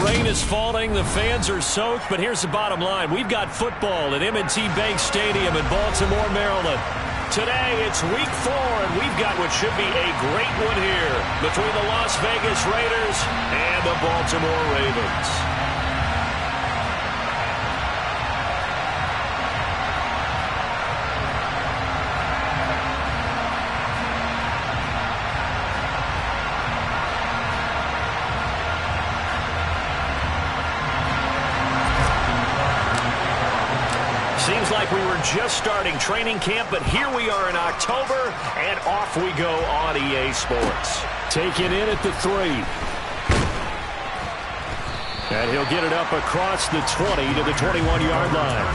rain is falling, the fans are soaked, but here's the bottom line. We've got football at M&T Bank Stadium in Baltimore, Maryland. Today, it's week 4, and we've got what should be a great one here between the Las Vegas Raiders and the Baltimore Ravens. Seems like we were just starting training camp, but here we are in October, and off we go on EA Sports. Take it in at the 3. And he'll get it up across the 20 to the 21-yard line.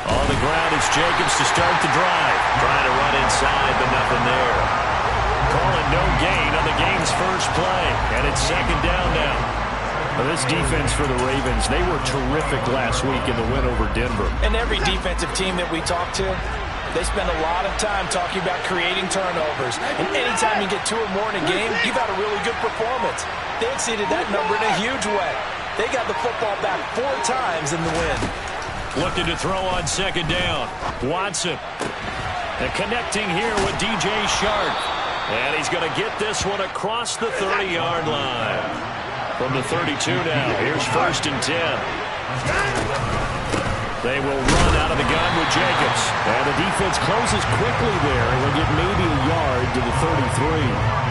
On the ground, it's Jacobs to start the drive. Trying to run inside, but nothing there. Calling no gain on the game's first play. And it's second down now. Well, this defense for the Ravens, they were terrific last week in the win over Denver. And every defensive team that we talk to, they spend a lot of time talking about creating turnovers. And anytime you get 2 or more in a game, you've had a really good performance. They exceeded that number in a huge way. They got the football back 4 times in the win. Looking to throw on second down. Watson. And connecting here with DJ Shark. And he's going to get this one across the 30-yard line. From the 32 now, here's first and 10. They will run out of the gun with Jacobs. And the defense closes quickly there and will get maybe a yard to the 33.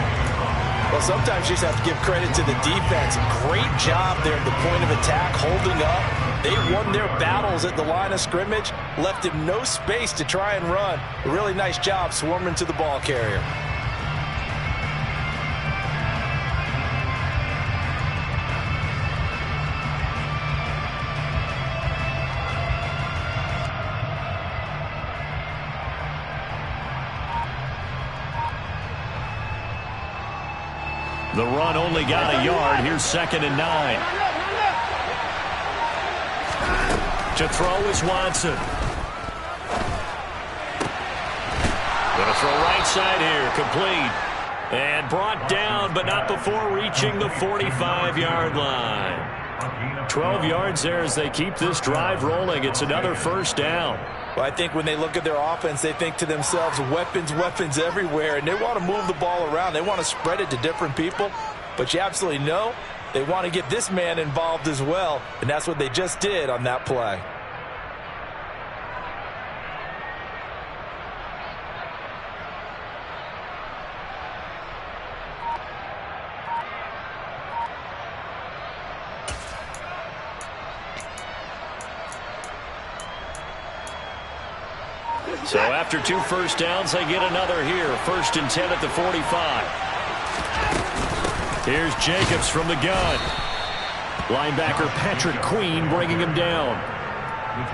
Well, sometimes you just have to give credit to the defense. Great job there at the point of attack, holding up. They won their battles at the line of scrimmage, left him no space to try and run. A really nice job swarming to the ball carrier. The run only got a yard. Here's second and 9. To throw is Watson. Going to throw right side here. Complete. And brought down, but not before reaching the 45-yard line. 12 yards there as they keep this drive rolling. It's another first down. Well, I think when they look at their offense, they think to themselves, weapons, weapons everywhere, and they want to move the ball around. They want to spread it to different people, but you absolutely know they want to get this man involved as well, and that's what they just did on that play. So after 2 first downs, they get another here. First and 10 at the 45. Here's Jacobs from the gun. Linebacker Patrick Queen bringing him down.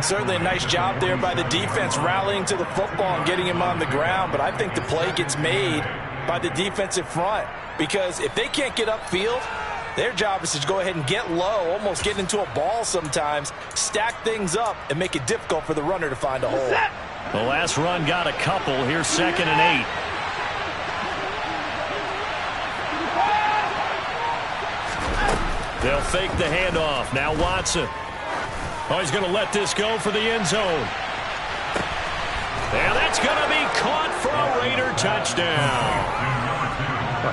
Certainly a nice job there by the defense rallying to the football and getting him on the ground. But I think the play gets made by the defensive front, because if they can't get upfield, their job is to go ahead and get low, almost get into a ball sometimes, stack things up, and make it difficult for the runner to find a hole. The last run got a couple. Here's second and 8. They'll fake the handoff. Now Watson. Oh, he's going to let this go for the end zone. And that's going to be caught for a Raider touchdown.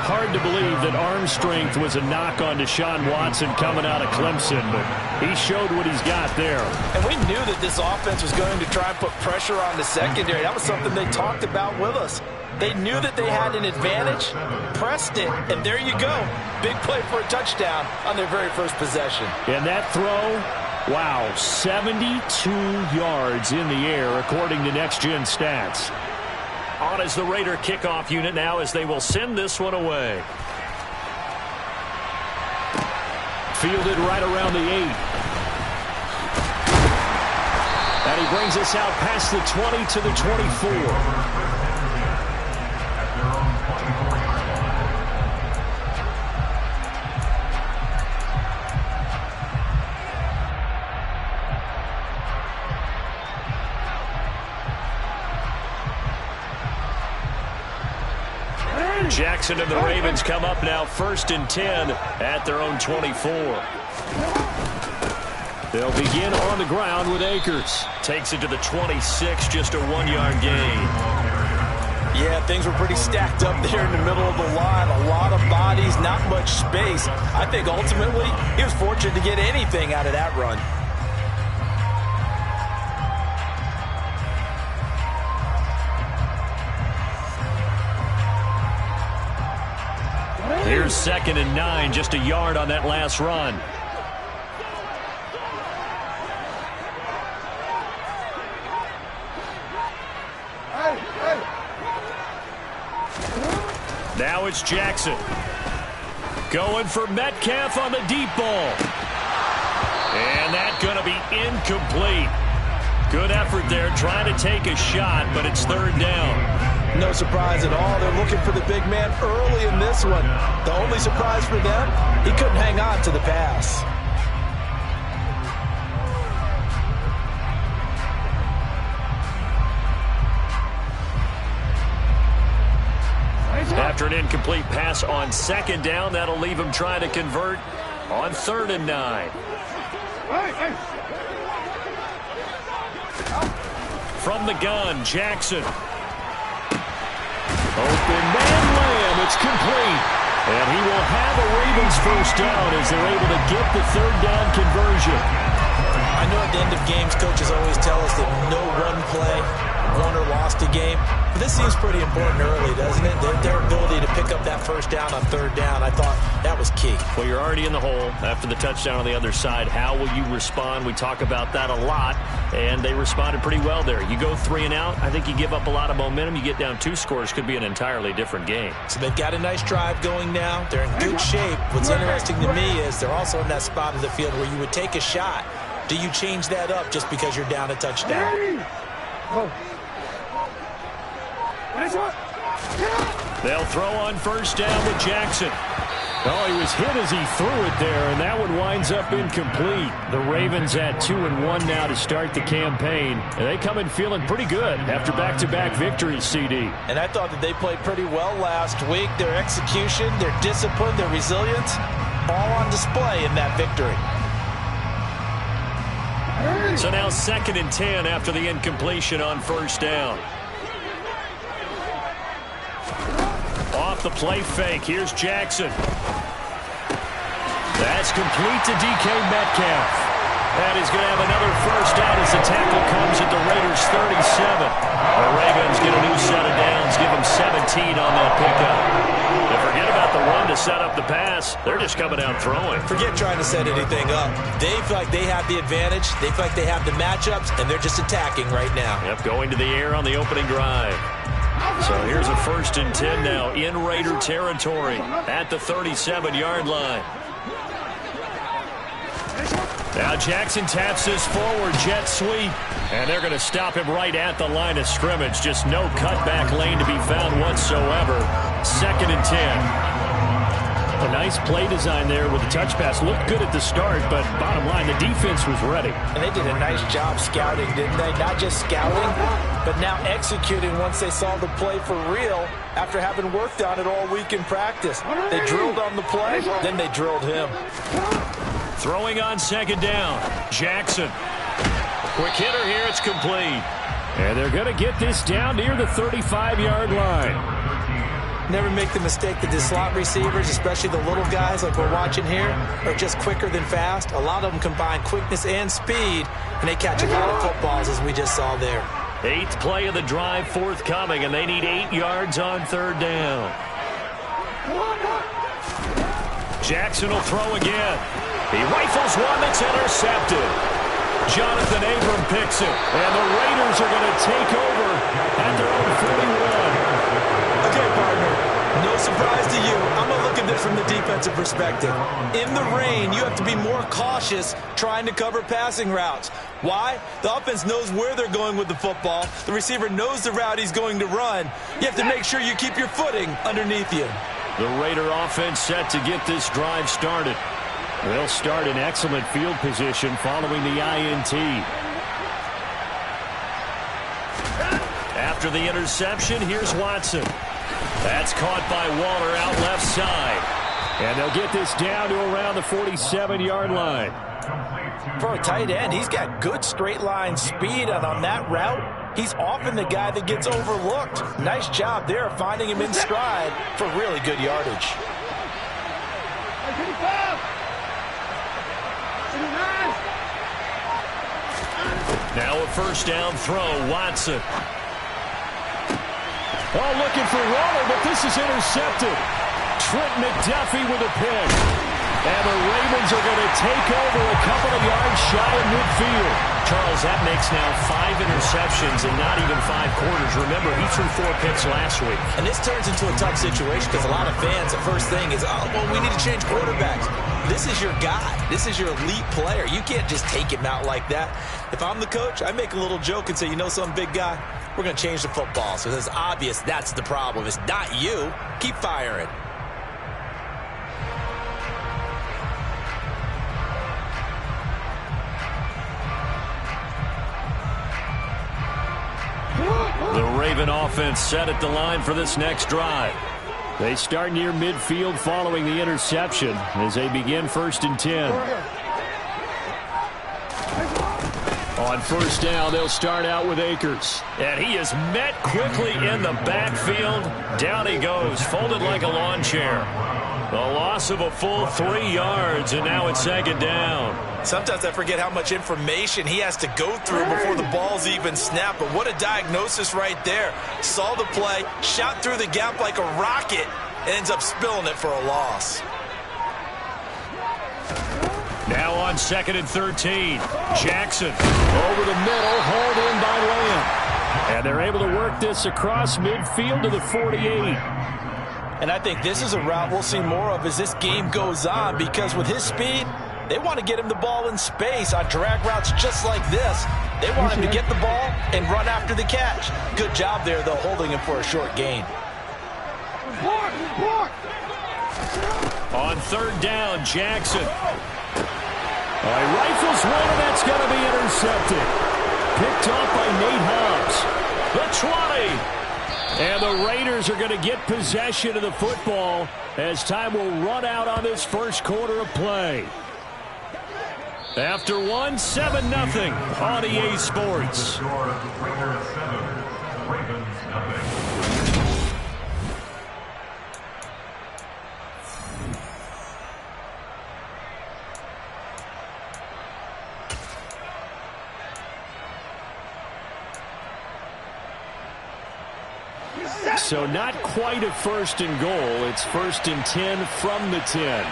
Hard to believe that arm strength was a knock on Deshaun Watson coming out of Clemson, but he showed what he's got there. And we knew that this offense was going to try and put pressure on the secondary. That was something they talked about with us. They knew that they had an advantage, pressed it, and there you go. Big play for a touchdown on their very first possession. And that throw, wow, 72 yards in the air according to Next Gen Stats. On is the Raider kickoff unit now as they will send this one away. Fielded right around the 8. And he he brings us out past the 20 to the 24. Jackson and the Ravens come up now 1st and 10 at their own 24. They'll begin on the ground with Akers. Takes it to the 26, just a 1-yard gain. Yeah, things were pretty stacked up there in the middle of the line. A lot of bodies, not much space. I think ultimately he was fortunate to get anything out of that run. Here's 2nd and 9, just a yard on that last run. Now it's Jackson. Going for Metcalf on the deep ball. And that's going to be incomplete. Good effort there, trying to take a shot, but it's 3rd down. No surprise at all. They're looking for the big man early in this one. The only surprise for them, he couldn't hang on to the pass. After an incomplete pass on 2nd down, that'll leave him trying to convert on 3rd and 9. From the gun, Jackson. Open man Lamb, it's complete. And he will have a Ravens 1st down as they're able to get the 3rd down conversion. I know at the end of games, coaches always tell us that no one play won or lost a game. But this seems pretty important early, doesn't it? Their ability to pick up that 1st down on 3rd down, I thought that was key. Well, you're already in the hole after the touchdown on the other side. How will you respond? We talk about that a lot, and they responded pretty well there. You go 3 and out, I think you give up a lot of momentum. You get down 2 scores, could be an entirely different game. So they've got a nice drive going now. They're in good shape. What's interesting to me is they're also in that spot of the field where you would take a shot. Do you change that up just because you're down a touchdown? They'll throw on 1st down with Jackson. Oh, he was hit as he threw it there, and that one winds up incomplete. The Ravens at 2-1 now to start the campaign. And they come in feeling pretty good after back-to-back victories, CD. And I thought that they played pretty well last week. Their execution, their discipline, their resilience, all on display in that victory. So now 2nd and 10 after the incompletion on 1st down. Off the play fake, here's Jackson. That's complete to DK Metcalf. And he's going to have another 1st down as the tackle comes at the Raiders' 37. The Ravens get a new set of downs, give them 17 on that pickup. And forget about the run to set up the pass. They're just coming out throwing. Forget trying to set anything up. They feel like they have the advantage. They feel like they have the matchups, and they're just attacking right now. Yep, going to the air on the opening drive. So here's a 1st and 10 now in Raider territory at the 37-yard line. Now Jackson taps this forward jet sweep, and they're going to him him right at the line of scrimmage. Just no cutback lane to be found whatsoever. 2nd and 10. A nice play design there with the touch pass. Looked good at the start, but bottom line, the defense was ready. And they did a nice job scouting, didn't they? Not just scouting, but now executing once they saw the play for real after having worked on it all week in practice. They drilled on the play, then they drilled him. Throwing on 2nd down. Jackson. Quick hitter here, it's complete. And they're going to get this down near the 35-yard line. Never make the mistake that the slot receivers, especially the little guys like we're watching here, are just quicker than fast. A lot of them combine quickness and speed, and they catch a lot of footballs, as we just saw there. 8th play of the drive forthcoming, and they need 8 yards on 3rd down. Jackson will throw again. He rifles one that's intercepted. Jonathan Abram picks it, and the Raiders are going to take over at their own 41. Okay, partner, no surprise to you. I'm going to look at at this from the defensive perspective. In the rain, you have to be more cautious trying to cover passing routes. Why? The offense knows where they're going with the football. The receiver knows the route he's going to run. You have to make sure you keep your footing underneath you. The Raider offense set to get this drive started. They'll start in excellent field position following the INT. After the interception, here's Watson. That's caught by Waller out left side. And they'll get this down to around the 47-yard line. For a tight end, he's got good straight line speed, and on that route, he's often the guy that gets overlooked. Nice job there finding him in stride for really good yardage. Now a first down throw, Watson. Oh, looking for Waller, but this is intercepted. Trent McDuffie with a pick. And the Ravens are going to take over a couple of yards shy of midfield. Charles, that makes now 5 interceptions in not even 5 quarters. Remember, he threw 4 picks last week. And this turns into a tough situation because a lot of fans, the first thing is, oh, well, we need to change quarterbacks. This is your guy. This is your elite player. You can't just take him out like that. If I'm the coach, I make a little joke and say, you know something, big guy? We're going to change the football. So it's obvious that's the problem. It's not you. Keep firing. The Raven offense set at the line for this next drive. They start near midfield following the interception as they begin 1st and 10. On first down, they'll start out with Akers. And he is met quickly in the backfield. Down he goes, folded like a lawn chair. The loss of a full 3 yards, and now it's 2nd down. Sometimes I forget how much information he has to go through before the ball's even snapped. But what a diagnosis right there. Saw the play, shot through the gap like a rocket, and ends up spilling it for a loss. Now on 2nd and 13. Jackson over the middle, hauled in by Lamb. And they're able to work this across midfield to the 48. And I think this is a route we'll see more of as this game goes on, because with his speed, they want to get him the ball in space on drag routes just like this. They want him to get the ball and run after the catch. Good job there, though, holding him for a short gain. On 3rd down, Jackson. He rifles one, and that's going to be intercepted. Picked off by Nate Hobbs. The 20. And the Raiders are going to get possession of the football as time will run out on this first quarter of play. After 1, 7-0 on EA Sports. So not quite a 1st and goal. It's 1st and 10 from the 10.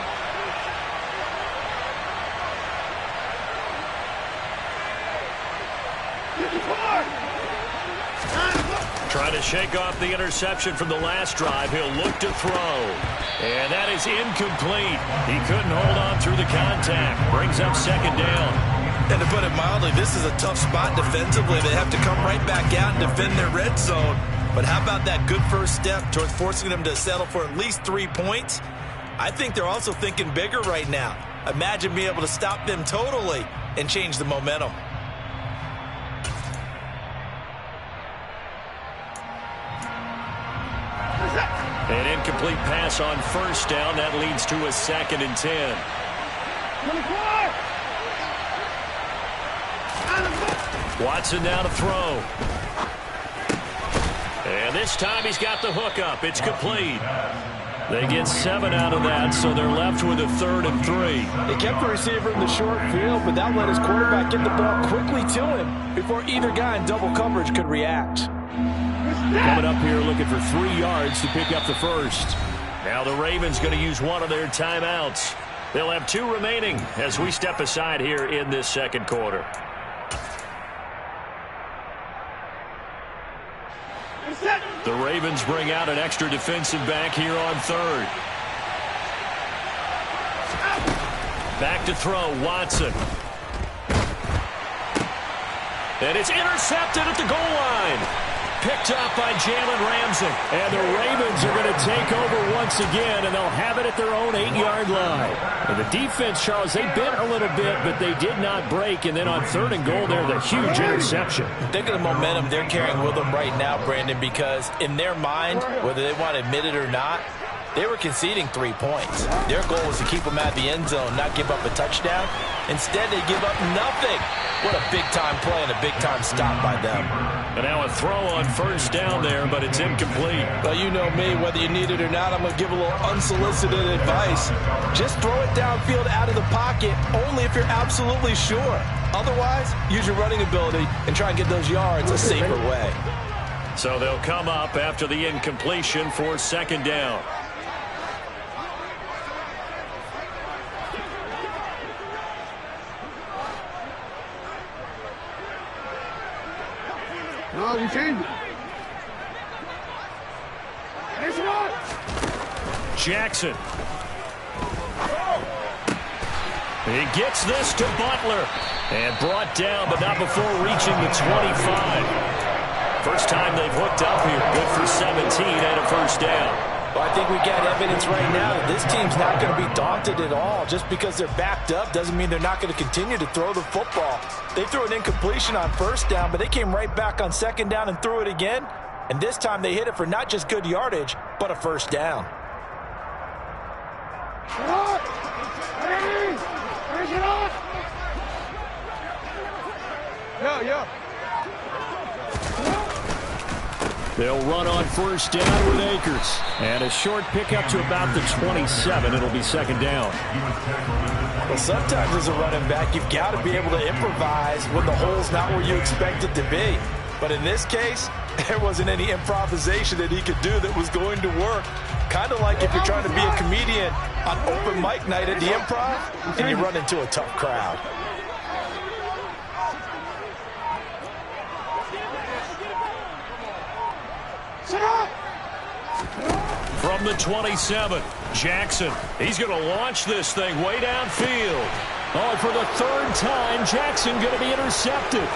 Trying to shake off the interception from the last drive. He'll look to throw. And that is incomplete. He couldn't hold on through the contact. Brings up 2nd down. And to put it mildly, this is a tough spot defensively. They have to come right back out and defend their red zone. But how about that good first step towards forcing them to settle for at least 3 points? I think they're also thinking bigger right now. Imagine being able to stop them totally and change the momentum. An incomplete pass on first down. That leads to a 2nd and 10. Watson now to throw. And this time he's got the hook up. It's complete. They get 7 out of that, so they're left with a 3rd and 3. They kept the receiver in the short field, but that let his quarterback get the ball quickly to him before either guy in double coverage could react. Coming up here looking for 3 yards to pick up the first. Now the Ravens going to use one of their timeouts. They'll have 2 remaining as we step aside here in this second quarter. The Ravens bring out an extra defensive back here on 3rd. Back to throw, Watson. And it's intercepted at the goal line. Picked up by Jalen Ramsey. And the Ravens are going to take over once again, and they'll have it at their own 8-yard line. And the defense, Charles, they bent a little bit, but they did not break. And then on 3rd and goal there, the huge interception. Think of the momentum they're carrying with them right now, Brandon, because in their mind, whether they want to admit it or not, they were conceding 3 points. Their goal was to keep them out of the end zone, not give up a touchdown. Instead, they give up nothing. What a big-time play and a big-time stop by them. And now a throw on 1st down there, but it's incomplete. Well, you know me, whether you need it or not, I'm going to give a little unsolicited advice. Just throw it downfield out of the pocket, only if you're absolutely sure. Otherwise, use your running ability and try and get those yards a safer way. So they'll come up after the incompletion for 2nd down. No, you change it. Jackson. He gets this to Butler. And brought down, but not before reaching the 25. First time they've hooked up here. Good for 17 and a 1st down. Well, I think we got evidence right now that this team's not going to be daunted at all. Just because they're backed up doesn't mean they're not going to continue to throw the football. They threw an incompletion on 1st down, but they came right back on 2nd down and threw it again. And this time they hit it for not just good yardage, but a 1st down. They'll run on 1st down with Akers. And a short pickup to about the 27. It'll be 2nd down. Well, sometimes as a running back, you've got to be able to improvise when the hole's not where you expect it to be. But in this case, there wasn't any improvisation that he could do that was going to work. Kind of like if you're trying to be a comedian on open mic night at the Improv and you run into a tough crowd. From the 27, Jackson. He's going to launch this thing way downfield. Oh, and for the 3rd time, Jackson going to be intercepted.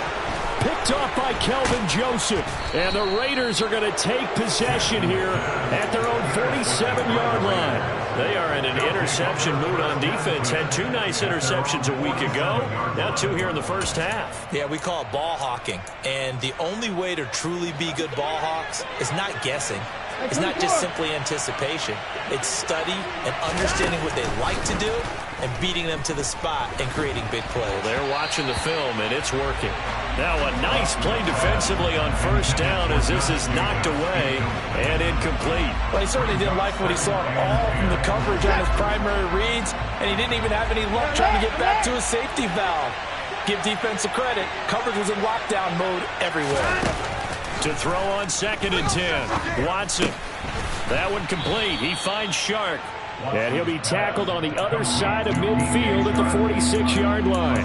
Picked off by Kelvin Joseph. And the Raiders are going to take possession here at their own 47-yard line. They are in an interception mood on defense. Had 2 nice interceptions a week ago. Now 2 here in the 1st half. Yeah, we call it ball hawking. And the only way to truly be good ball hawks is not guessing. It's not just simply anticipation. It's study and understanding what they like to do and beating them to the spot and creating big plays. They're watching the film, and it's working. Now a nice play defensively on 1st down as this is knocked away and incomplete. Well, he certainly didn't like what he saw at all from the coverage on his primary reads, and he didn't even have any luck trying to get back to his safety valve. Give defensive credit. Coverage was in lockdown mode everywhere. To throw on 2nd and 10. Watson. That one complete. He finds Shark. And he'll be tackled on the other side of midfield at the 46-yard line.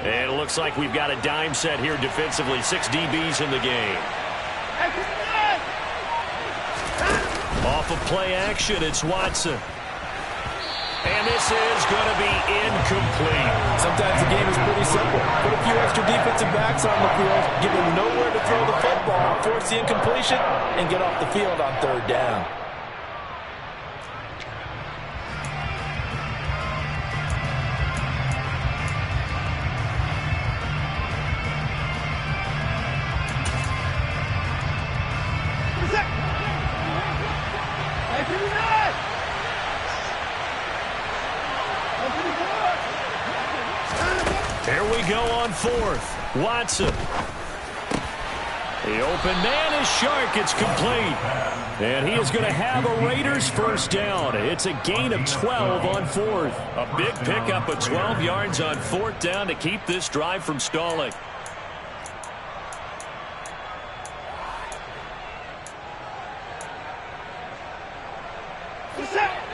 And it looks like we've got a dime set here defensively. 6 DBs in the game. Off of play action, it's Watson. And this is going to be incomplete. Sometimes the game is pretty simple. Put a few extra defensive backs on the field, give them nowhere to throw the football, force the incompletion, and get off the field on 3rd down. Here we go on 4th. Watson. The open man is Shark. It's complete. And he is going to have a Raiders 1st down. It's a gain of 12 on 4th. A big pickup of 12 yards on 4th down to keep this drive from stalling.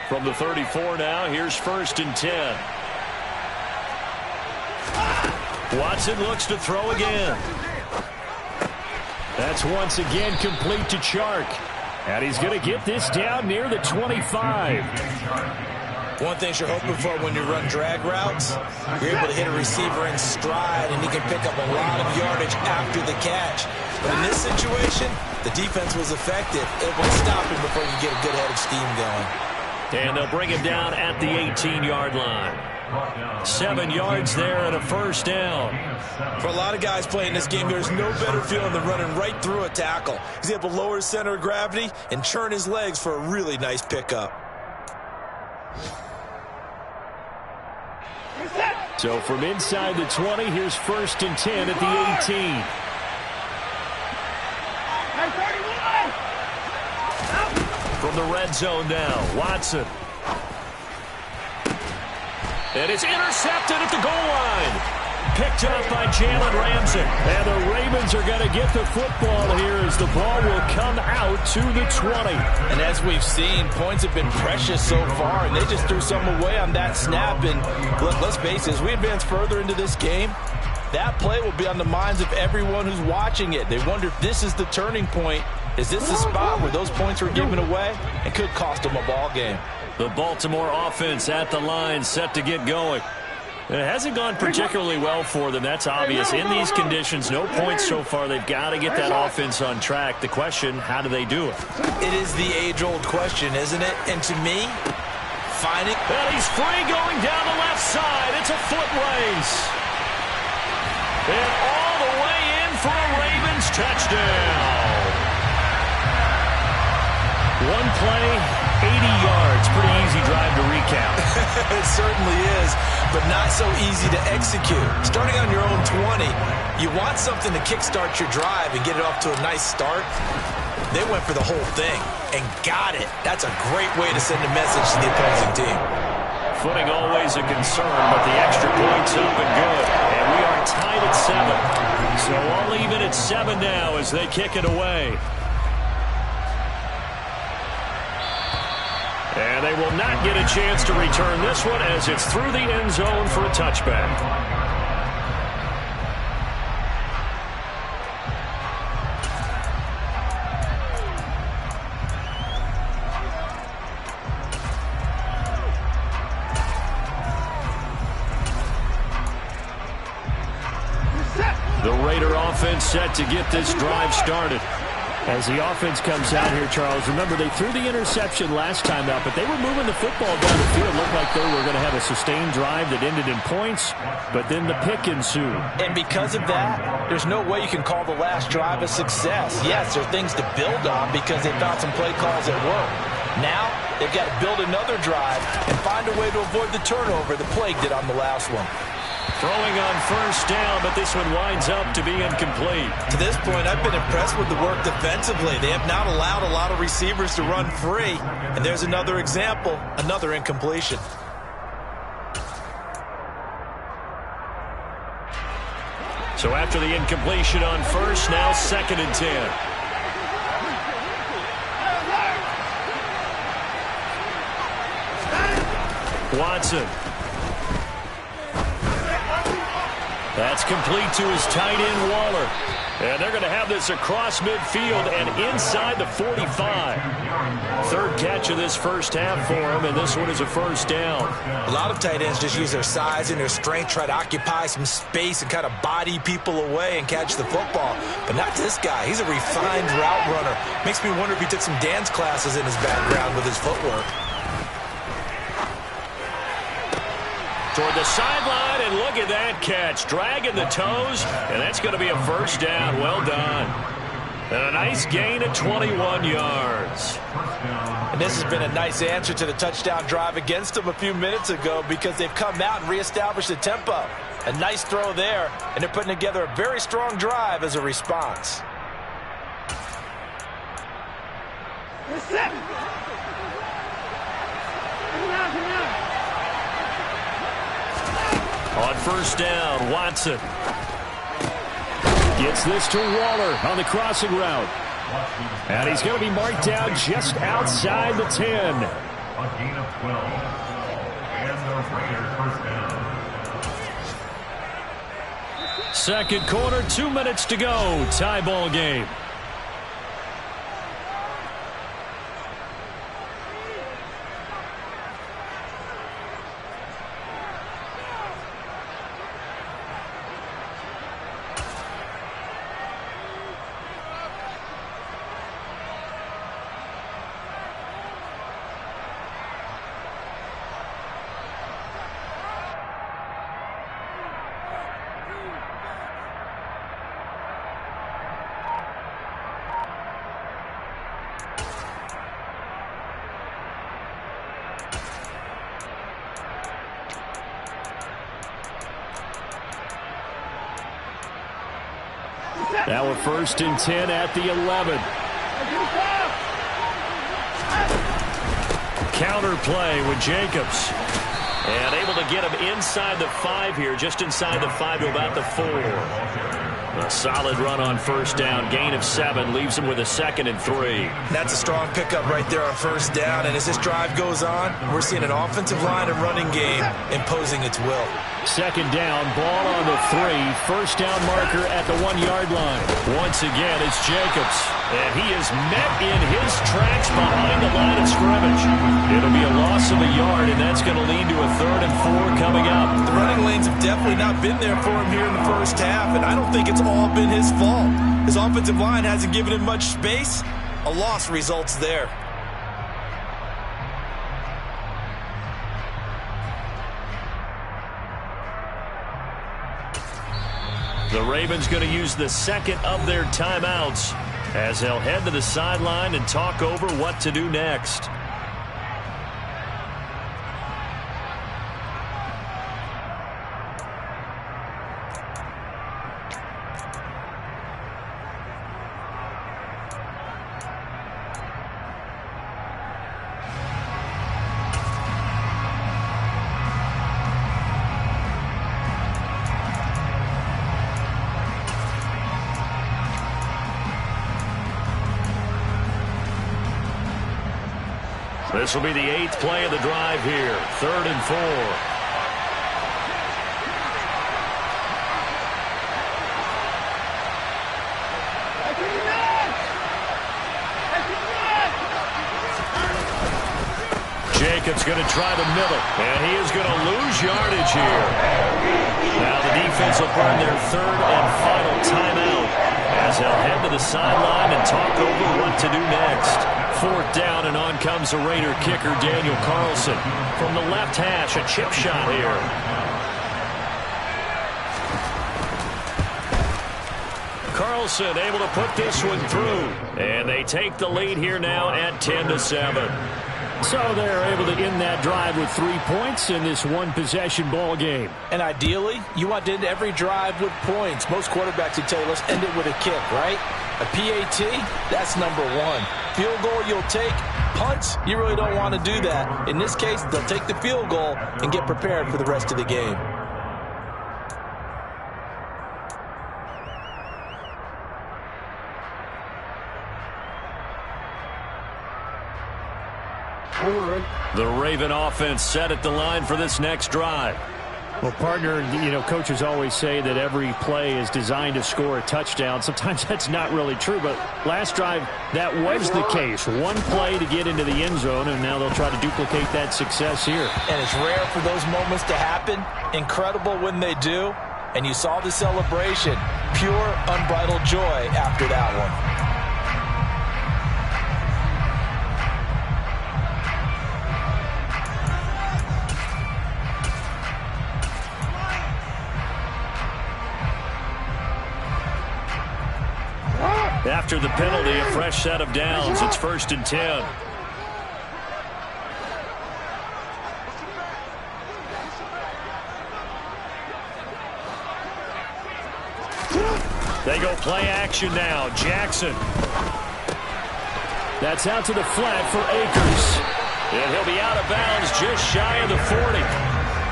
From the 34 now, here's 1st and 10. Watson looks to throw again. That's once again complete to Chark. And he's going to get this down near the 25. One thing you're hoping for when you run drag routes, you're able to hit a receiver in stride, and he can pick up a lot of yardage after the catch. But in this situation, the defense was effective, able to stop him before you get a good head of steam going. And they'll bring him down at the 18-yard line. 7 yards there and a first down. For a lot of guys playing this game, there's no better feeling than running right through a tackle. He's able to lower his center of gravity and churn his legs for a really nice pickup. So from inside the 20, here's 1st and 10 at the 18. From the red zone now, Watson. And it's intercepted at the goal line. Picked up by Jalen Ramsey. And the Ravens are going to get the football here as the ball will come out to the 20. And as we've seen, points have been precious so far, and they just threw some away on that snap. And look, let's face it, as we advance further into this game, that play will be on the minds of everyone who's watching it. They wonder if this is the turning point. Is this the spot where those points were given away? It could cost them a ball game. The Baltimore offense at the line, set to get going. It hasn't gone particularly well for them, that's obvious. In these conditions, no points so far. They've got to get that offense on track. The question, how do they do it? It is the age-old question, isn't it? And to me, finding... And he's free going down the left side. It's a foot race. And all the way in for a Ravens touchdown. One play, 80 yards. Pretty easy drive to recap. It certainly is, but not so easy to execute. Starting on your own 20, you want something to kickstart your drive and get it off to a nice start. They went for the whole thing and got it. That's a great way to send a message to the opposing team. Footing always a concern, but the extra point's up and good. And we are tied at 7. So I'll leave it at 7 now as they kick it away. And they will not get a chance to return this one as it's through the end zone for a touchback. The Raider offense set to get this drive started. As the offense comes out here, Charles, remember they threw the interception last time out, but they were moving the football down the field. It looked like they were going to have a sustained drive that ended in points, but then the pick ensued. And because of that, there's no way you can call the last drive a success. Yes, there are things to build on because they found some play calls that work. Now, they've got to build another drive and find a way to avoid the turnover the plague did on the last one. Throwing on first down, but this one winds up to be incomplete. To this point, I've been impressed with the work defensively. They have not allowed a lot of receivers to run free. And there's another example, another incompletion. So after the incompletion on first, now 2nd and 10. Watson. That's complete to his tight end, Waller. And they're going to have this across midfield and inside the 45. 3rd catch of this first half for him, and this one is a first down. A lot of tight ends just use their size and their strength, try to occupy some space and kind of body people away and catch the football. But not this guy. He's a refined route runner. Makes me wonder if he took some dance classes in his background with his footwork. Toward the sideline, and look at that catch. Dragging the toes, and that's going to be a first down. Well done. And a nice gain of 21 yards. And this has been a nice answer to the touchdown drive against them a few minutes ago because they've come out and reestablished the tempo. A nice throw there, and they're putting together a very strong drive as a response. On first down, Watson gets this to Waller on the crossing route. And he's going to be marked down just outside the 10. A gain of 12. And the Raiders first down. Second quarter, 2 minutes to go. Tie ball game. Now a 1st and 10 at the 11. Counter play with Jacobs. And able to get him inside the 5 here, just inside the 5 to about the 4. A solid run on 1st down, gain of 7, leaves him with a 2nd and 3. That's a strong pickup right there on 1st down, and as this drive goes on, we're seeing an offensive line and running game imposing its will. 2nd down, ball on the 3, 1st down marker at the 1-yard line. Once again, it's Jacobs, and he is met in his tracks behind the line of scrimmage. It'll be a loss of a yard, and that's going to lead to a 3rd and 4 coming up. The running lanes have definitely not been there for him here in the first half, and I don't think it's all been his fault. His offensive line hasn't given him much space. A loss results there. The Ravens going to use the 2nd of their timeouts as they'll head to the sideline and talk over what to do next. This will be the 8th play of the drive here. 3rd and 4. Jacobs going to try the middle, and he is going to lose yardage here. Now the defense will burn their 3rd and final timeout as they'll head to the sideline and talk over what to do next. 4th down, and on comes the Raider kicker, Daniel Carlson. From the left hash, a chip shot here. Carlson able to put this one through. And they take the lead here now at 10-7. So they're able to end that drive with 3 points in this one-possession ball game. And ideally, you want to end every drive with points. Most quarterbacks would tell you, let's end it with a kick, right? A PAT, that's number 1. Field goal you'll take. Punts, you really don't want to do that. In this case, they'll take the field goal and get prepared for the rest of the game. The Raven offense set at the line for this next drive. Well, partner, coaches always say that every play is designed to score a touchdown. Sometimes that's not really true, but last drive, that was the case. One play to get into the end zone, and now they'll try to duplicate that success here. And it's rare for those moments to happen. Incredible when they do. And you saw the celebration. Pure, unbridled joy after that one. After the penalty, a fresh set of downs. It's 1st and 10. They go play action now. Jackson. That's out to the flat for Akers. And he'll be out of bounds just shy of the 40.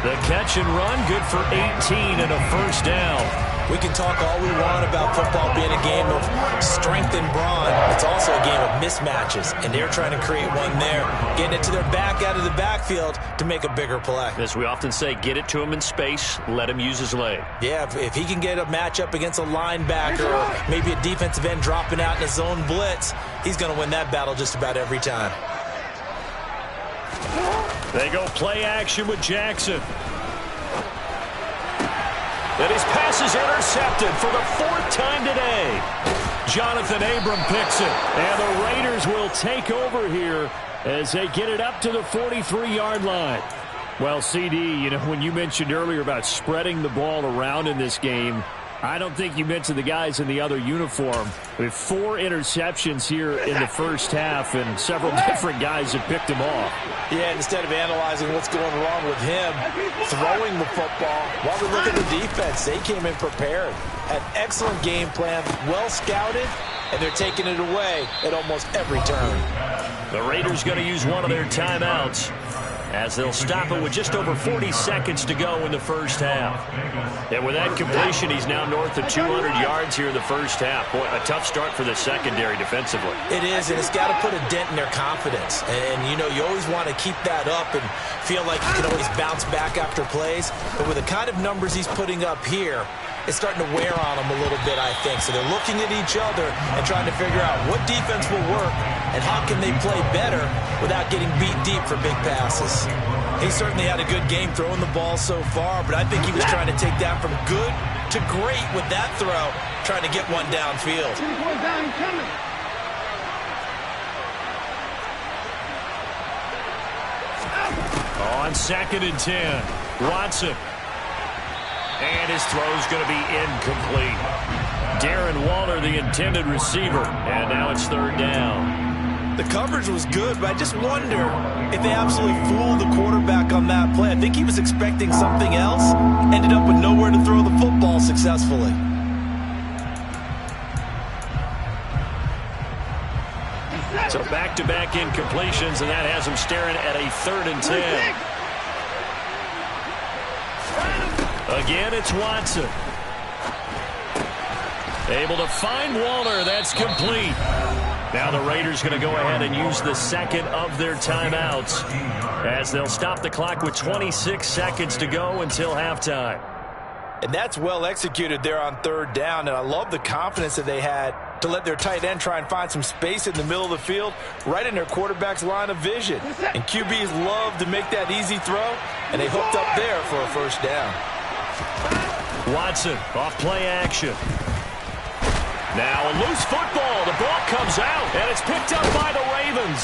The catch and run, good for 18 and a 1st down. We can talk all we want about football being a game of strength and brawn. It's also a game of mismatches, and they're trying to create one there, getting it to their back out of the backfield to make a bigger play. As we often say, get it to him in space, let him use his leg. Yeah, if he can get a matchup against a linebacker or maybe a defensive end dropping out in a zone blitz, he's going to win that battle just about every time. They go play action with Jackson. And his pass is intercepted for the 4th time today. Jonathan Abram picks it. And the Raiders will take over here as they get it up to the 43-yard line. Well, CD, when you mentioned earlier about spreading the ball around in this game, I don't think you mentioned the guys in the other uniform. We have 4 interceptions here in the first half, and several different guys have picked them off. Yeah, instead of analyzing what's going wrong with him throwing the football, while we look at the defense, they came in prepared. Had excellent game plan, well scouted, and they're taking it away at almost every turn. The Raiders going to use one of their timeouts as they'll stop it with just over 40 seconds to go in the first half. And with that completion, he's now north of 200 yards here in the first half. Boy, a tough start for the secondary defensively. It is, and it's got to put a dent in their confidence. And, you know, you always want to keep that up and feel like you can always bounce back after plays. But with the kind of numbers he's putting up here, it's starting to wear on them a little bit, I think. So they're looking at each other and trying to figure out what defense will work and how can they play better without getting beat deep for big passes. He certainly had a good game throwing the ball so far, but I think he was trying to take that from good to great with that throw, trying to get one downfield. On 2nd and 10, Watson. And his throw's going to be incomplete. Darren Waller, the intended receiver. And now it's 3rd down. The coverage was good, but I just wonder if they absolutely fooled the quarterback on that play. I think he was expecting something else. Ended up with nowhere to throw the football successfully. So back-to-back incompletions, and that has him staring at a 3rd and 10. Again, it's Watson. Able to find Waller. That's complete. Now the Raiders going to go ahead and use the second of their timeouts as they'll stop the clock with 26 seconds to go until halftime. And that's well executed there on 3rd down, and I love the confidence that they had to let their tight end try and find some space in the middle of the field, right in their quarterback's line of vision. And QBs love to make that easy throw, and they hooked up there for a 1st down. Watson off play action. Now a loose football. The ball comes out, and it's picked up by the Ravens.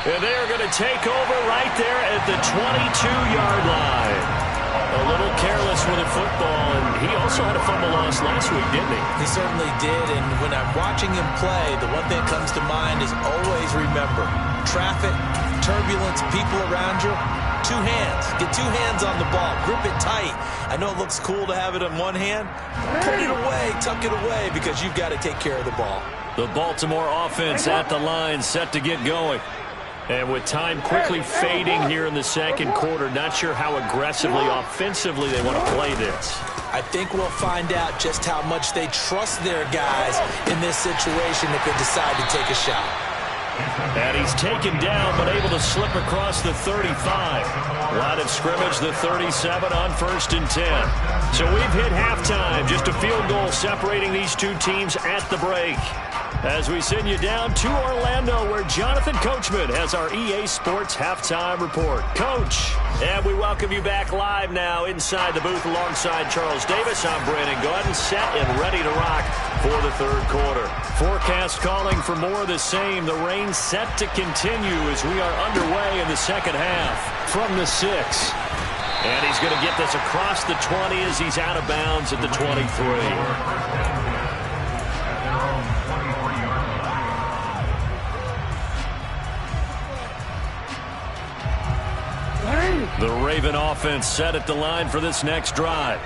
And they're going to take over right there at the 22-yard line. A little careless with the football, and he also had a fumble loss last week, didn't he? He certainly did, and when I'm watching him play, the one thing that comes to mind is always remember, traffic, turbulence, people around you, 2 hands. Get 2 hands on the ball. Grip it tight. I know it looks cool to have it in one hand. Put it away, tuck it away, because you've got to take care of the ball. The Baltimore offense at the line, set to get going. And with time quickly fading here in the second quarter, not sure how aggressively, offensively they want to play this. I think we'll find out just how much they trust their guys in this situation if they decide to take a shot. And he's taken down, but able to slip across the 35. Line of scrimmage, the 37 on 1st and 10. So we've hit halftime. Just a field goal separating these two teams at the break. As we send you down to Orlando, where Jonathan Coachman has our EA Sports Halftime Report. Coach, and we welcome you back live now inside the booth alongside Charles Davis. I'm Brandon Gordon, set and ready to rock for the 3rd quarter. Forecast calling for more of the same. The rain set to continue as we are underway in the second half from the 6. And he's going to get this across the 20 as he's out of bounds at the 23. The Raven offense set at the line for this next drive.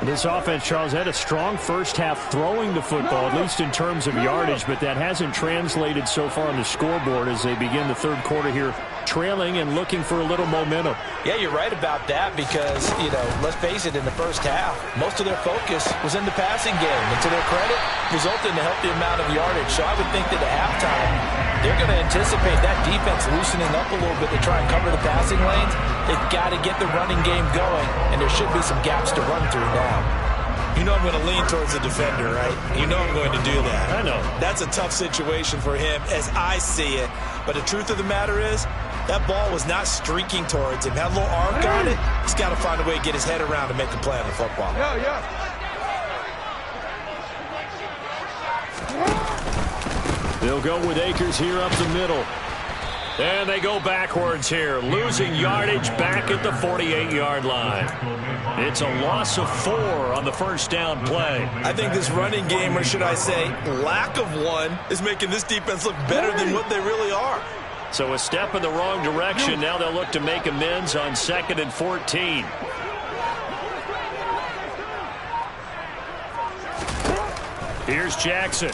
This offense, Charles, had a strong first half throwing the football, at least in terms of yardage, but that hasn't translated so far on the scoreboard as they begin the 3rd quarter here, trailing and looking for a little momentum. Yeah, you're right about that because, you know, let's face it, in the first half, most of their focus was in the passing game. And to their credit, resulted in a healthy amount of yardage. So I would think that at halftime, they're going to anticipate that defense loosening up a little bit to try and cover the passing lanes. They've got to get the running game going, and there should be some gaps to run through now. You know I'm going to lean towards the defender, right? You know I'm going to do that. I know. That's a tough situation for him as I see it. But the truth of the matter is, that ball was not streaking towards him. Had a little arc on it. He's got to find a way to get his head around to make a play on the football. They'll go with Akers here up the middle. And they go backwards here, losing yardage back at the 48-yard line. It's a loss of 4 on the first down play. I think this running game, or should I say lack of one, is making this defense look better than what they really are. So a step in the wrong direction. Now they'll look to make amends on 2nd and 14. Here's Jackson.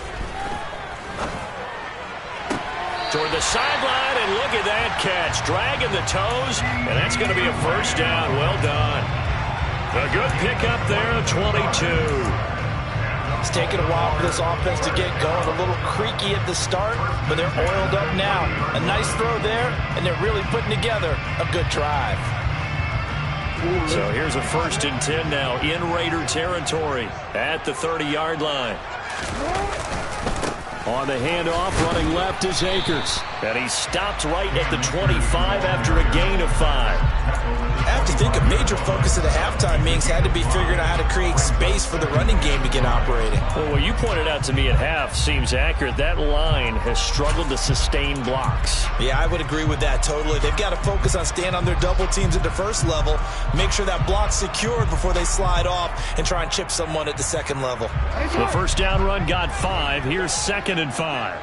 Toward the sideline, and look at that catch. Dragging the toes, and that's going to be a first down. Well done. A good pickup there of 22. It's taken a while for this offense to get going. A little creaky at the start, but they're oiled up now. A nice throw there, and they're really putting together a good drive. So here's a 1st and 10 now in Raider territory at the 30-yard line. On the handoff, running left is Akers. And he stopped right at the 25 after a gain of 5. I have to think a major focus of the halftime meetings had to be figuring out how to create space for the running game to get operating. Well, what you pointed out to me at half seems accurate. That line has struggled to sustain blocks. Yeah, I would agree with that totally. They've got to focus on staying on their double teams at the first level, make sure that block's secured before they slide off and try and chip someone at the second level. The first down run got 5. Here's 2nd and 5.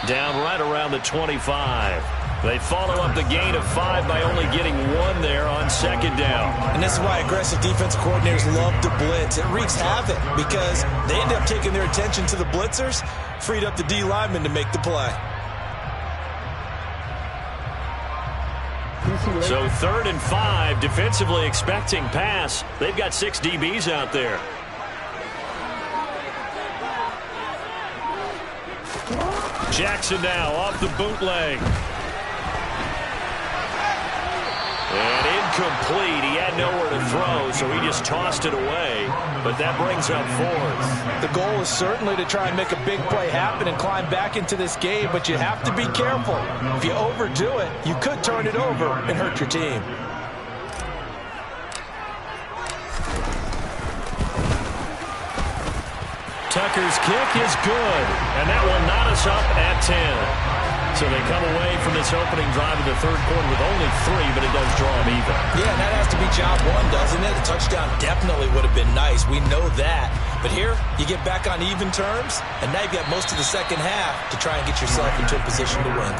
Down right around the 25. They follow up the gain of 5 by only getting 1 there on 2nd down. And this is why aggressive defensive coordinators love to blitz. It wreaks havoc because they end up taking their attention to the blitzers, freed up the D linemen to make the play. So 3rd and 5, defensively expecting pass. They've got 6 DBs out there. Jackson now off the bootleg. And incomplete. He had nowhere to throw, so he just tossed it away. But that brings up 4th. The goal is certainly to try and make a big play happen and climb back into this game, but you have to be careful. If you overdo it, you could turn it over and hurt your team. Tucker's kick is good, and that will knot us up at 10. So they come away from this opening drive in the 3rd quarter with only 3, but it does draw them even. Yeah, and that has to be job 1, doesn't it? A touchdown definitely would have been nice. We know that. But here, you get back on even terms, and now you've got most of the second half to try and get yourself into a position to win.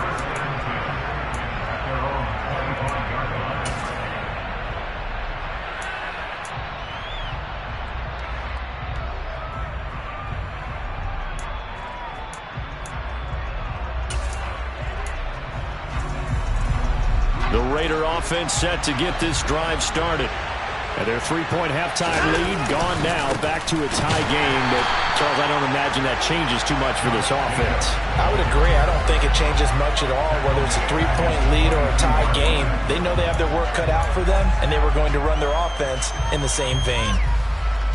The Raider offense set to get this drive started. And their 3-point halftime lead gone now, back to a tie game. But, Charles, I don't imagine that changes too much for this offense. I would agree. I don't think it changes much at all, whether it's a 3-point lead or a tie game. They know they have their work cut out for them, and they were going to run their offense in the same vein.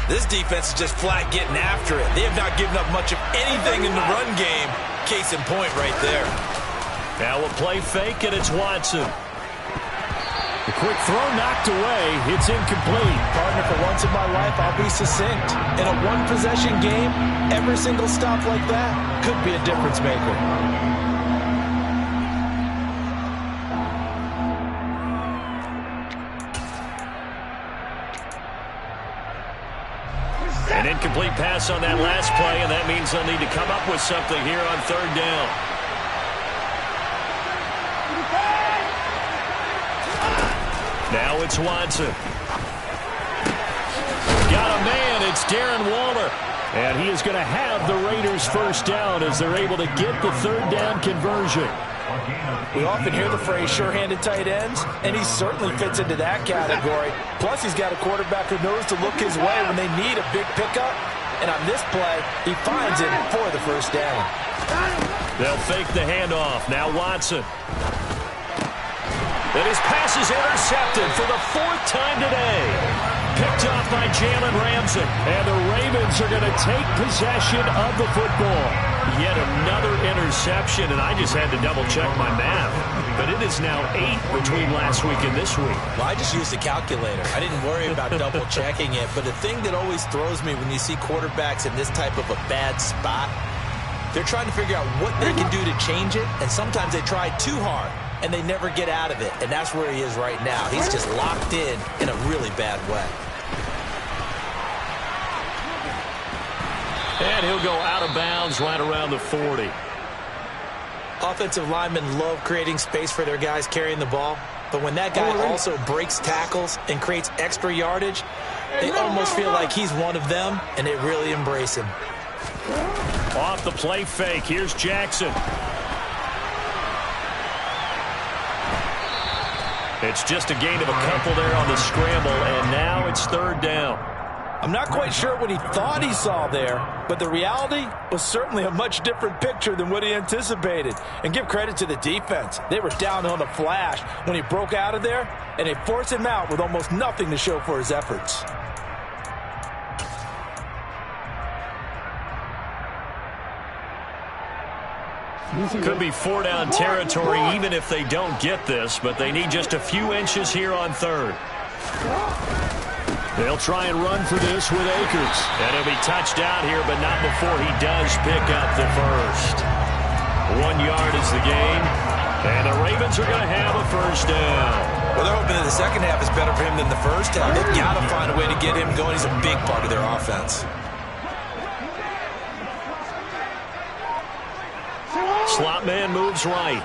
This defense is just flat getting after it. They have not given up much of anything in the run game. Case in point right there. Now a play fake, and it's Watson. The quick throw knocked away. It's incomplete. Partner, for once in my life, I'll be succinct. In a one-possession game, every single stop like that could be a difference maker. An incomplete pass on that last play, and that means they'll need to come up with something here on 3rd down. Now it's Watson. Got a man. It's Darren Waller. And he is going to have the Raiders' first down as they're able to get the 3rd down conversion. We often hear the phrase sure-handed tight ends, and he certainly fits into that category. Plus, he's got a quarterback who knows to look his way when they need a big pickup. And on this play, he finds it for the first down. They'll fake the handoff. Now Watson. And his pass is intercepted for the 4th time today. Picked off by Jalen Ramsey. And the Ravens are going to take possession of the football. Yet another interception, and I just had to double-check my math. But it is now 8 between last week and this week. Well, I just used the calculator. I didn't worry about double-checking it. But the thing that always throws me when you see quarterbacks in this type of a bad spot, they're trying to figure out what they can do to change it, and sometimes they try too hard, and they never get out of it. And that's where he is right now. He's just locked in a really bad way. And he'll go out of bounds right around the 40. Offensive linemen love creating space for their guys carrying the ball, but when that guy also breaks tackles and creates extra yardage, they almost feel like he's one of them, and they really embrace him. Off the play fake, here's Jackson. It's just a gain of a couple there on the scramble, and now it's 3rd down. I'm not quite sure what he thought he saw there, but the reality was certainly a much different picture than what he anticipated. And give credit to the defense. They were down on a flash when he broke out of there, and they forced him out with almost nothing to show for his efforts. Could be 4-down territory even if they don't get this, but they need just a few inches here on 3rd. They'll try and run for this with Akers. And he'll be touched out here, but not before he does pick up the first. 1 yard is the gain, and the Ravens are going to have a 1st down. Well, they're hoping that the second half is better for him than the first half. They've got to find a way to get him going. He's a big part of their offense. Slot man moves right.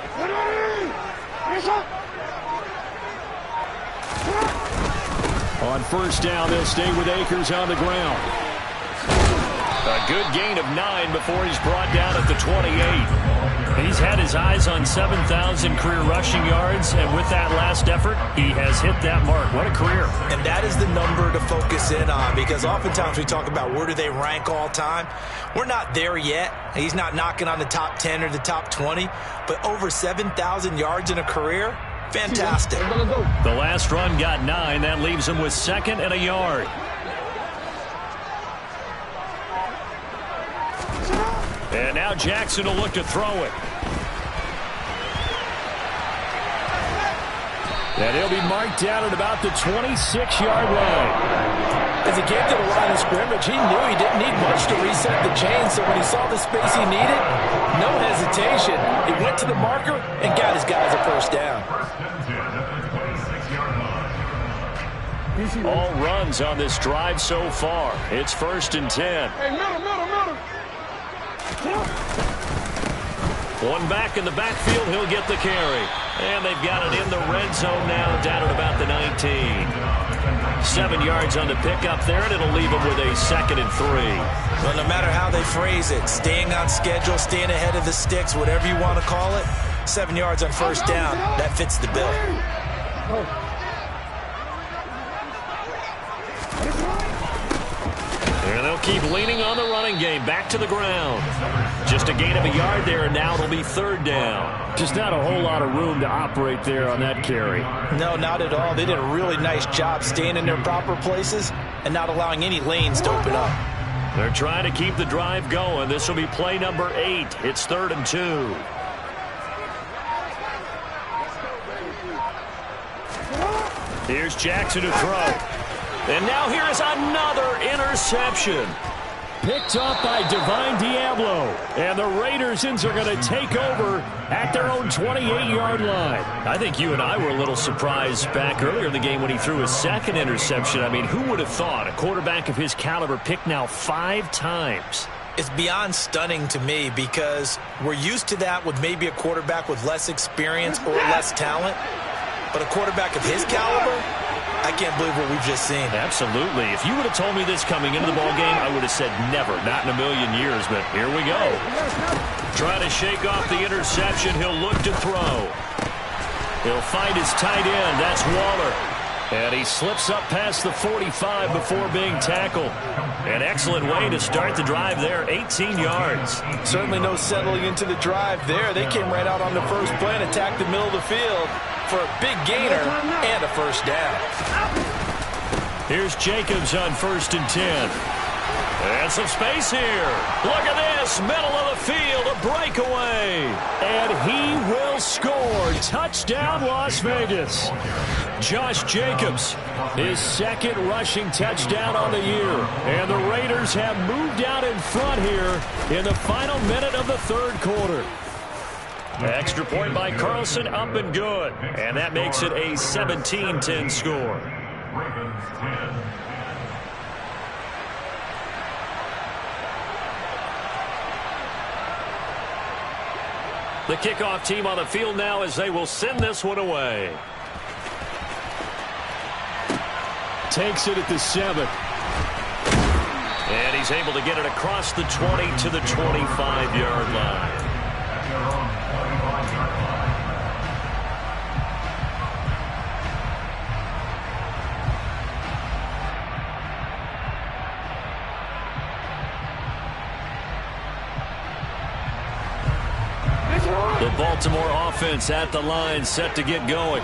On 1st down, they'll stay with Akers on the ground. A good gain of 9 before he's brought down at the 28. He's had his eyes on 7,000 career rushing yards, and with that last effort, he has hit that mark. What a career. And that is the number to focus in on, because oftentimes we talk about where do they rank all time. We're not there yet. He's not knocking on the top 10 or the top 20, but over 7,000 yards in a career, fantastic. The last run got 9. That leaves him with 2nd and a yard. And now Jackson will look to throw it. And he'll be marked down at about the 26-yard line. As he came to the line of scrimmage, he knew he didn't need much to reset the chain, so when he saw the space he needed, no hesitation. He went to the marker and got his guys a 1st down. All runs on this drive so far. It's 1st and 10. One back in the backfield, he'll get the carry. And they've got it in the red zone now, down at about the 19. 7 yards on the pickup there, and it'll leave him with a 2nd and 3. Well, no matter how they phrase it, staying on schedule, staying ahead of the sticks, whatever you want to call it, 7 yards on 1st down, that fits the bill. And they'll keep leaning on the running game. Back to the ground. Just a gain of a yard there, and now it'll be 3rd down. Just not a whole lot of room to operate there on that carry. No, not at all. They did a really nice job staying in their proper places and not allowing any lanes to open up. They're trying to keep the drive going. This will be play number 8. It's 3rd and 2. Here's Jackson to throw. And now here is another interception. Picked up by Divine Diablo. And the Raiders are going to take over at their own 28-yard line. I think you and I were a little surprised back earlier in the game when he threw his 2nd interception. I mean, who would have thought a quarterback of his caliber picked now 5 times? It's beyond stunning to me because we're used to that with maybe a quarterback with less experience or less talent. But a quarterback of his caliber, I can't believe what we've just seen. Absolutely. If you would have told me this coming into the ballgame, I would have said never, not in a million years, but here we go. Trying to shake off the interception. He'll look to throw. He'll find his tight end. That's Waller. And he slips up past the 45 before being tackled. An excellent way to start the drive there, 18 yards. Certainly no settling into the drive there. They came right out on the first play and attacked the middle of the field for a big gainer and a 1st down. Here's Jacobs on 1st and 10. And some space here. Look at this. Middle of the field. A breakaway. And he will score. Touchdown, Las Vegas. Josh Jacobs, his second rushing touchdown on the year. And the Raiders have moved out in front here in the final minute of the third quarter. Extra point by Carlson, up and good. And that makes it a 17-10 score. Ravens 10. The kickoff team on the field now as they will send this one away. Takes it at the 7. And he's able to get it across the 20 to the 25-yard line. At their own 25-yard line. The Baltimore offense at the line, set to get going.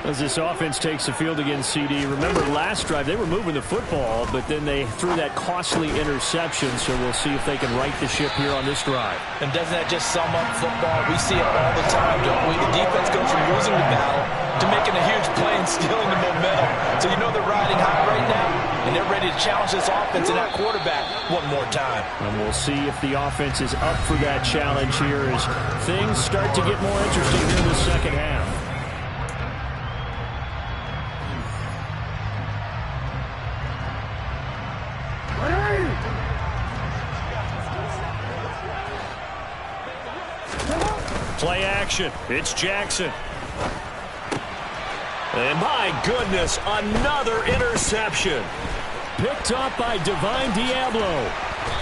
As this offense takes the field against CD, remember last drive they were moving the football, but then they threw that costly interception, so we'll see if they can right the ship here on this drive. And doesn't that just sum up football? We see it all the time, don't we? The defense goes from losing the battle to making a huge play and stealing the momentum. So you know they're riding high right now, and they're ready to challenge this offense and that quarterback one more time. And we'll see if the offense is up for that challenge here as things start to get more interesting here in the second half. Play action. It's Jackson. And my goodness, another interception. Picked up by Divine Diablo.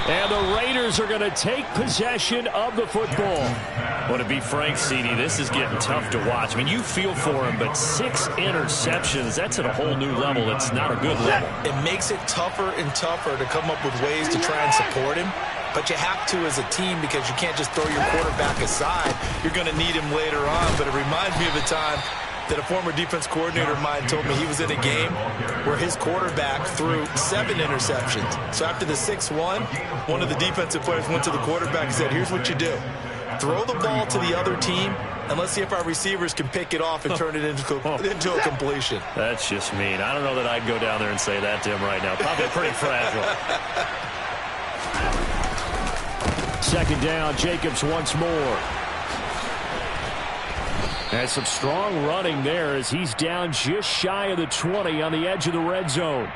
And the Raiders are going to take possession of the football. Well, to be frank, CD, this is getting tough to watch. I mean, you feel for him, but 6 interceptions, that's at a whole new level. It's not a good level. It makes it tougher and tougher to come up with ways to try and support him. But you have to as a team because you can't just throw your quarterback aside. You're going to need him later on. But it reminds me of a time that a former defense coordinator of mine told me he was in a game where his quarterback threw 7 interceptions. So after the 6-1, one of the defensive players went to the quarterback and said, here's what you do. Throw the ball to the other team, and let's see if our receivers can pick it off and turn it into a completion. That's just mean. I don't know that I'd go down there and say that to him right now. Probably pretty fragile. Second down, Jacobs once more. And some strong running there as he's down just shy of the 20 on the edge of the red zone.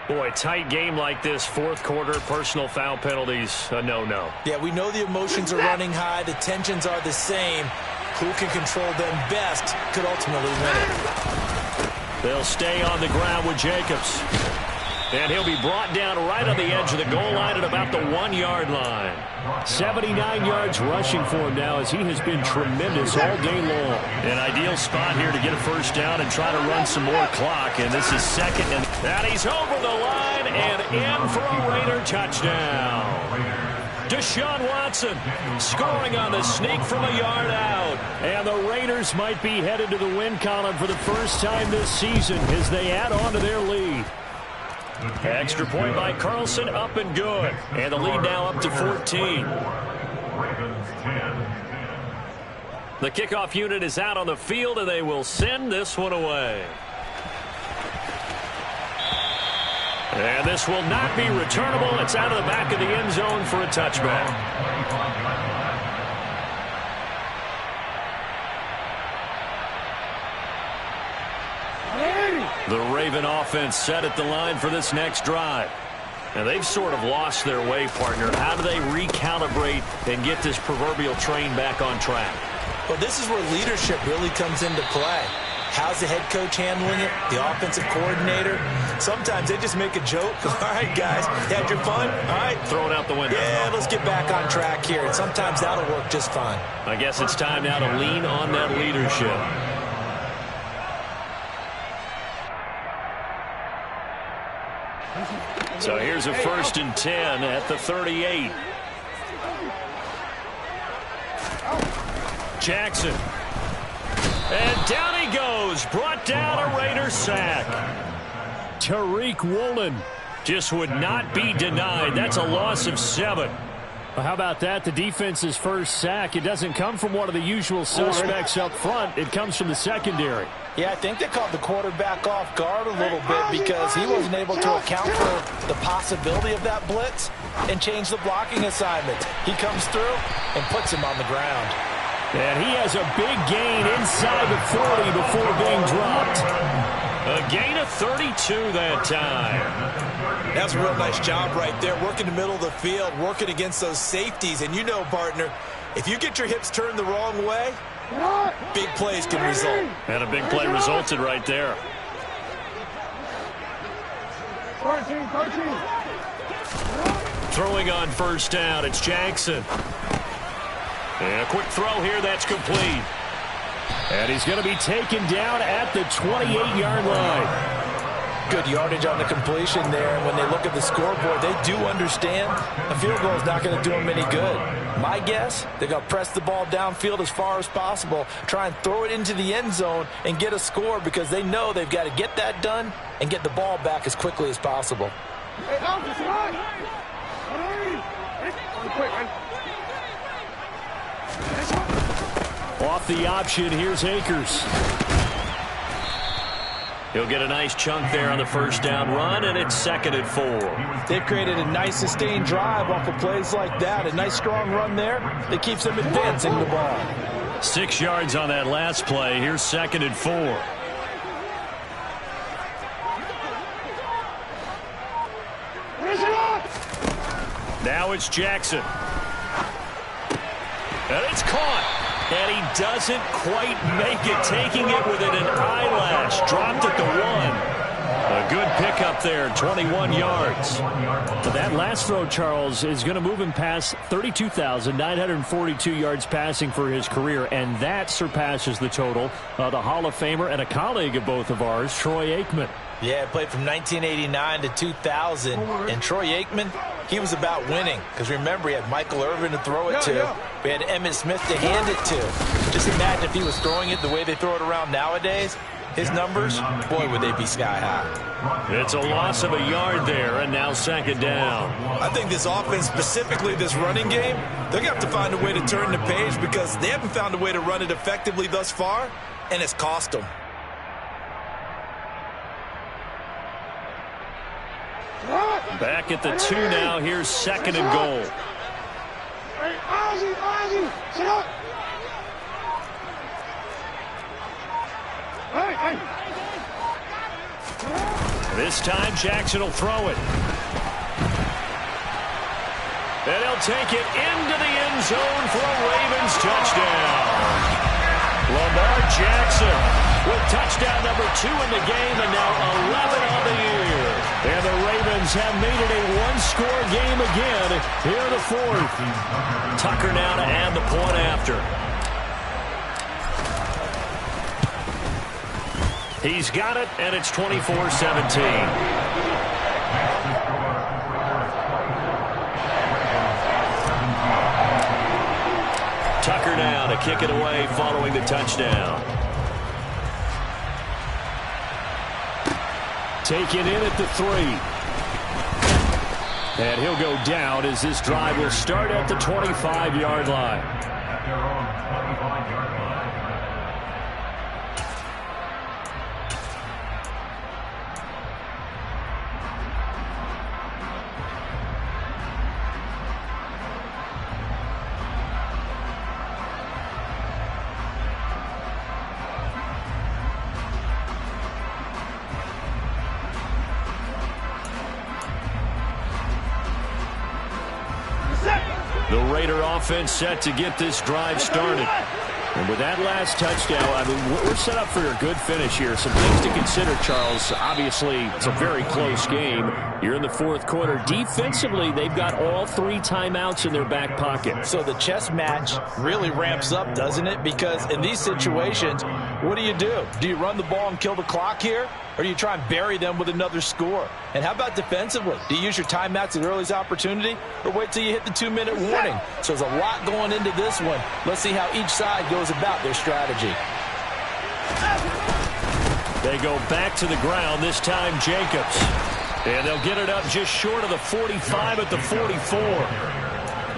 Boy, tight game like this, fourth quarter, personal foul penalties, a no-no. Yeah, we know the emotions are running high. The tensions are the same. Who can control them best could ultimately win it. They'll stay on the ground with Jacobs. And he'll be brought down right on the edge of the goal line at about the 1-yard line. 79 yards rushing for him now as he has been tremendous all day long. An ideal spot here to get a first down and try to run some more clock. And this is second. And he's over the line and in for a Raider touchdown. Deshaun Watson scoring on the sneak from a yard out. And the Raiders might be headed to the win column for the first time this season as they add on to their lead. Extra point by Carlson, up and good. And the lead now up to 14. Ravens 10. The kickoff unit is out on the field, and they will send this one away. And this will not be returnable. It's out of the back of the end zone for a touchback. The Raven offense set at the line for this next drive. And they've sort of lost their way, partner. How do they recalibrate and get this proverbial train back on track? Well, this is where leadership really comes into play. How's the head coach handling it? The offensive coordinator? Sometimes they just make a joke. All right, guys, you had your fun? All right. Throw it out the window. Yeah, let's get back on track here. And sometimes that'll work just fine. I guess it's time now to lean on that leadership. So here's a 1st and 10 at the 38. Jackson. And down he goes. Brought down a Raider sack. Tariq Woolen just would not be denied. That's a loss of 7. Well, how about that? The defense's first sack. It doesn't come from one of the usual suspects up front. It comes from the secondary. Yeah, I think they caught the quarterback off guard a little bit because he wasn't able to account for the possibility of that blitz and change the blocking assignment. He comes through and puts him on the ground. And he has a big gain inside the 40 before being dropped. A gain of 32 that time. That's a real nice job right there, working the middle of the field, working against those safeties. And you know, partner, if you get your hips turned the wrong way, big plays can result. And a big play resulted right there. 14. Throwing on first down, it's Jackson. And a quick throw here, that's complete. And he's going to be taken down at the 28-yard line. Good yardage on the completion there. And when they look at the scoreboard, they do understand a field goal is not going to do them any good. My guess, they're going to press the ball downfield as far as possible, try and throw it into the end zone and get a score because they know they've got to get that done and get the ball back as quickly as possible. Off the option, here's Akers. He'll get a nice chunk there on the first down run, and it's 2nd and 4. They've created a nice sustained drive off of plays like that. A nice strong run there that keeps them advancing the ball. 6 yards on that last play. Here's 2nd and 4. Now it's Jackson. And it's caught. And he doesn't quite make it, taking it within an eyelash. Dropped at the 1. A good pickup there, 21 yards. But that last throw, Charles, is going to move him past 32,942 yards passing for his career, and that surpasses the total of the Hall of Famer and a colleague of both of ours, Troy Aikman. Yeah, played from 1989 to 2000. And Troy Aikman, he was about winning. Because remember, he had Michael Irvin to throw it to. We had Emmitt Smith to hand it to. Just imagine if he was throwing it the way they throw it around nowadays. His numbers, boy, would they be sky high. It's a loss of a yard there, and now 2nd down. I think this offense, specifically this running game, they're going to have to find a way to turn the page because they haven't found a way to run it effectively thus far, and it's cost them. Back at the 2 now. Here's 2nd and goal. This time Jackson will throw it. And he'll take it into the end zone for a Ravens touchdown. Lamar Jackson with touchdown number 2 in the game and now 11 on the year. And the Ravens have made it a one-score game again here in the 4th. Tucker now to add the point after. He's got it, and it's 24-17. Tucker now to kick it away following the touchdown. Taken in at the 3. And he'll go down as this drive will start at the 25-yard line. At their own 25-yard line. The Raider offense set to get this drive started. And with that last touchdown, I mean, we're set up for a good finish here. Some things to consider, Charles. Obviously, it's a very close game. You're in the 4th quarter. Defensively, they've got all 3 timeouts in their back pocket. So the chess match really ramps up, doesn't it? Because in these situations, what do? Do you run the ball and kill the clock here? Or do you try and bury them with another score? And how about defensively? Do you use your timeouts at earliest opportunity or wait till you hit the 2-minute warning? So there's a lot going into this one. Let's see how each side goes about their strategy. They go back to the ground, this time Jacobs. And they'll get it up just short of the 45 at the 44.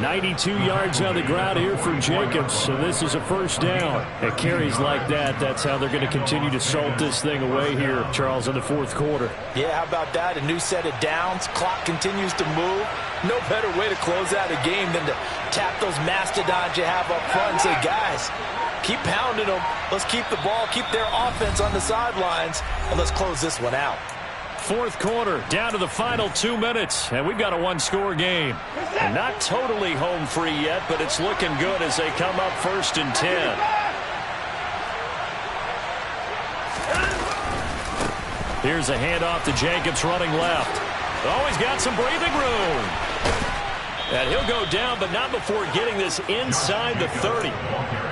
92 yards on the ground here for Jacobs, so this is a first down. It carries like that. That's how they're going to continue to salt this thing away here, Charles, in the fourth quarter. Yeah, how about that? A new set of downs. Clock continues to move. No better way to close out a game than to tap those mastodons you have up front and say, guys, keep pounding them. Let's keep the ball, keep their offense on the sidelines, and let's close this one out. Fourth quarter, down to the final 2 minutes, and we've got a one-score game. And not totally home free yet, but it's looking good as they come up 1st and 10. Here's a handoff to Jacobs running left. Oh, he's got some breathing room. And he'll go down, but not before getting this inside the 30.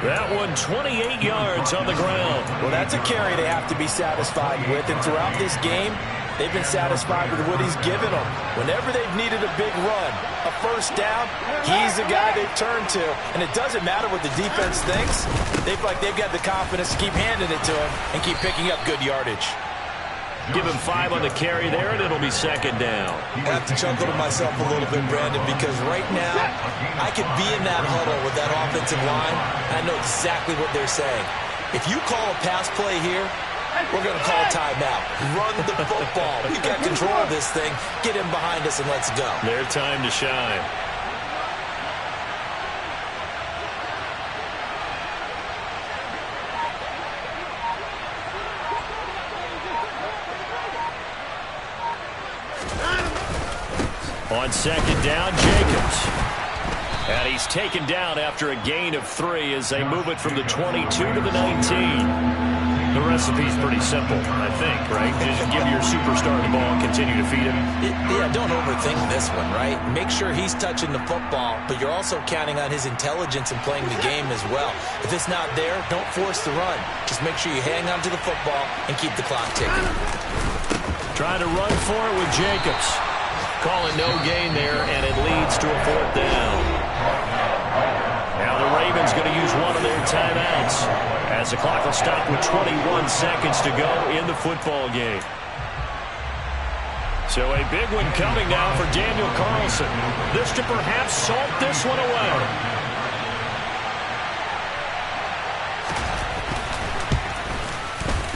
That one 28 yards on the ground. Well, that's a carry they have to be satisfied with, and throughout this game, they've been satisfied with what he's given them. Whenever they've needed a big run, a first down, he's the guy they've turned to. And it doesn't matter what the defense thinks. They feel like they've got the confidence to keep handing it to him and keep picking up good yardage. Give him 5 on the carry there, and it'll be second down. I have to chuckle to myself a little bit, Brandon, because right now I could be in that huddle with that offensive line. I know exactly what they're saying. If you call a pass play here, we're going to call a timeout. Run the football. We've got control of this thing. Get him behind us and let's go. Their time to shine. On second down, Jacobs. And he's taken down after a gain of 3 as they move it from the 22 to the 19. The recipe's pretty simple, I think, right? Just give your superstar the ball and continue to feed him. Yeah, don't overthink this one, right? Make sure he's touching the football, but you're also counting on his intelligence in playing the game as well. If it's not there, don't force the run. Just make sure you hang on to the football and keep the clock ticking. Trying to run for it with Jacobs. Calling no gain there, and it leads to a 4th down. Now the Ravens going to use one of their timeouts as the clock will stop with 21 seconds to go in the football game. So a big one coming now for Daniel Carlson. This to perhaps salt this one away.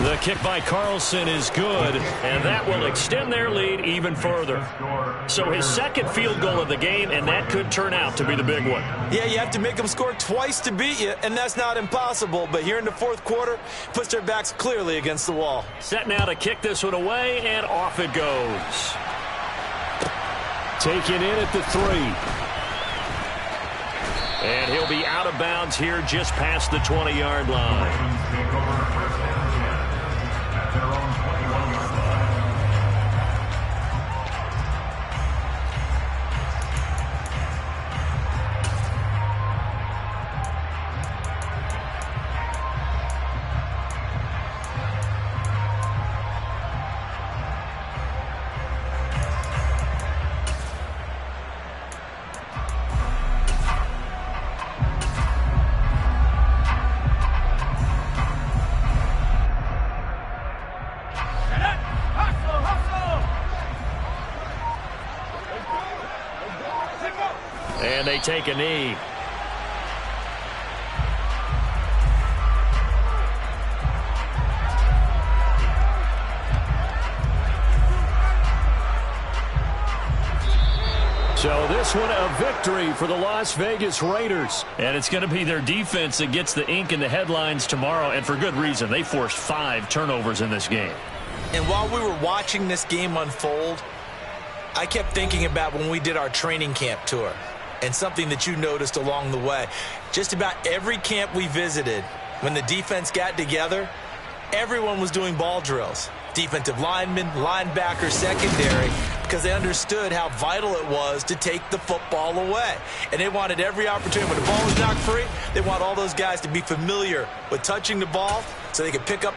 The kick by Carlson is good, and that will extend their lead even further. So his second field goal of the game, and that could turn out to be the big one. Yeah, you have to make them score twice to beat you, and that's not impossible. But here in the fourth quarter, puts their backs clearly against the wall. Set now to kick this one away, and off it goes. Taken in at the 3. And he'll be out of bounds here just past the 20-yard line. And they take a knee. So this one a victory for the Las Vegas Raiders. And it's going to be their defense that gets the ink in the headlines tomorrow, and for good reason. They forced 5 turnovers in this game. And while we were watching this game unfold, I kept thinking about when we did our training camp tour and something that you noticed along the way. Just about every camp we visited, when the defense got together, everyone was doing ball drills. Defensive linemen, linebackers, secondary, because they understood how vital it was to take the football away. And they wanted every opportunity. When the ball was knocked free, they want all those guys to be familiar with touching the ball so they could pick up